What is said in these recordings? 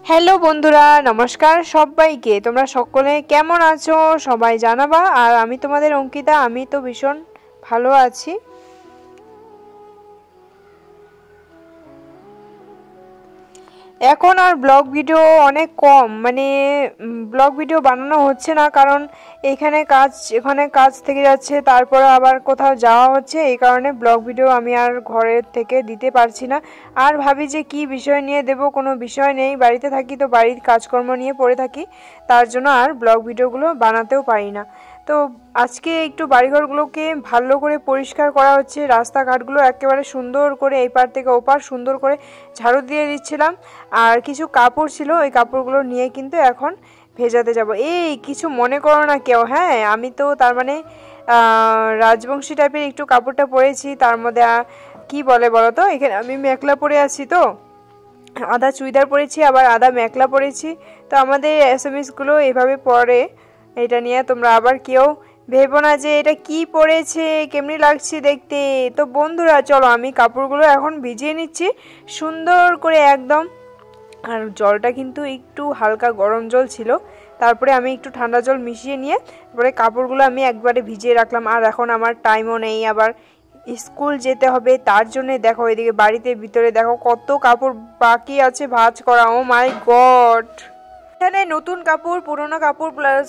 Hello বন্ধুরা, নমস্কার সবাইকে। তোমরা সকলে কেমন আছো সবাই জানাবা। আর আমি তোমাদের অঙ্কিতা, আমি তো ভীষণ ভালো আছি। এখন আর ব্লগ ভিডিও অনেক কম, ব্লগ ভিডিও বানানো হচ্ছে না, কারণ এখানে কাজ থেকে যাচ্ছে, তারপরে আবার কোথাও যাওয়া হচ্ছে, এই কারণে ব্লগ ভিডিও আমি আর ঘরের থেকে দিতে পারছি না। আর ভাবি যে কি বিষয় নিয়ে দেব, কোনো বিষয় নেই, বাড়িতে থাকি তো বাড়ির কাজকর্ম নিয়ে পড়ে থাকি, তার জন্য আর ব্লগ ভিডিওগুলো বানাতেও পারি না। তো আজকে একটু বাড়িঘরগুলোকে ভালো করে পরিষ্কার করা হচ্ছে, রাস্তাঘাটগুলো একেবারে সুন্দর করে এই পার থেকে ওপার সুন্দর করে ঝাড়ু দিয়ে দিচ্ছিলাম। আর কিছু কাপড় ছিল, ওই কাপড়গুলো নিয়ে কিন্তু এখন ভেজাতে যাব। এই কিছু মনে করো না কেউ, হ্যাঁ আমি তো তার রাজবংশী টাইপের একটু কাপড়টা পরেছি, তার মধ্যে কি বলে বলো তো, এখানে আমি মেখলা পরে আছি, তো আধা চুড়িদার পরেছি আবার আধা মেখলা পরেছি। তো আমাদের এসএমএসগুলো এভাবে পরে, এটা নিয়ে তোমরা আবার কেউ ভেবো না যে এটা কি পরেছে, কেমনি লাগছে দেখতে। তো বন্ধুরা চলো, আমি কাপড়গুলো এখন ভিজিয়ে নিচ্ছি সুন্দর করে একদম। আর জলটা কিন্তু একটু হালকা গরম জল ছিল, তারপরে আমি একটু ঠান্ডা জল মিশিয়ে নিয়ে তারপরে কাপড়গুলো আমি একবারে ভিজিয়ে রাখলাম। আর এখন আমার টাইমও নেই, আবার স্কুল যেতে হবে, তার জন্য দেখো এদিকে বাড়িতে ভিতরে দেখো কত কাপড় বাকি আছে ভাঁজ করা। ও মাই গড, এখানে নতুন কাপড় পুরনো কাপড় প্লাস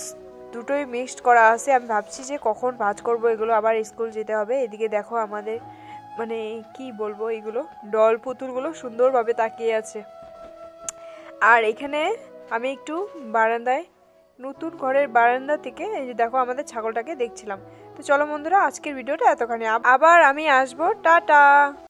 দুটোই মিক্সড করা আছে। আমি ভাবছি যে কখন ভাঁজ করব এগুলো, আবার স্কুল যেতে হবে। এদিকে দেখো আমাদের কি বলবো, এগুলো ডল পুতুলগুলো সুন্দরভাবে তাকিয়ে আছে। আর এখানে আমি একটু বারান্দায়, নতুন ঘরের বারান্দা থেকে এই যে দেখো আমাদের ছাগলটাকে দেখছিলাম। তো চলো বন্ধুরা, আজকের ভিডিওটা এতখানি, আবার আমি আসবো, টাটা।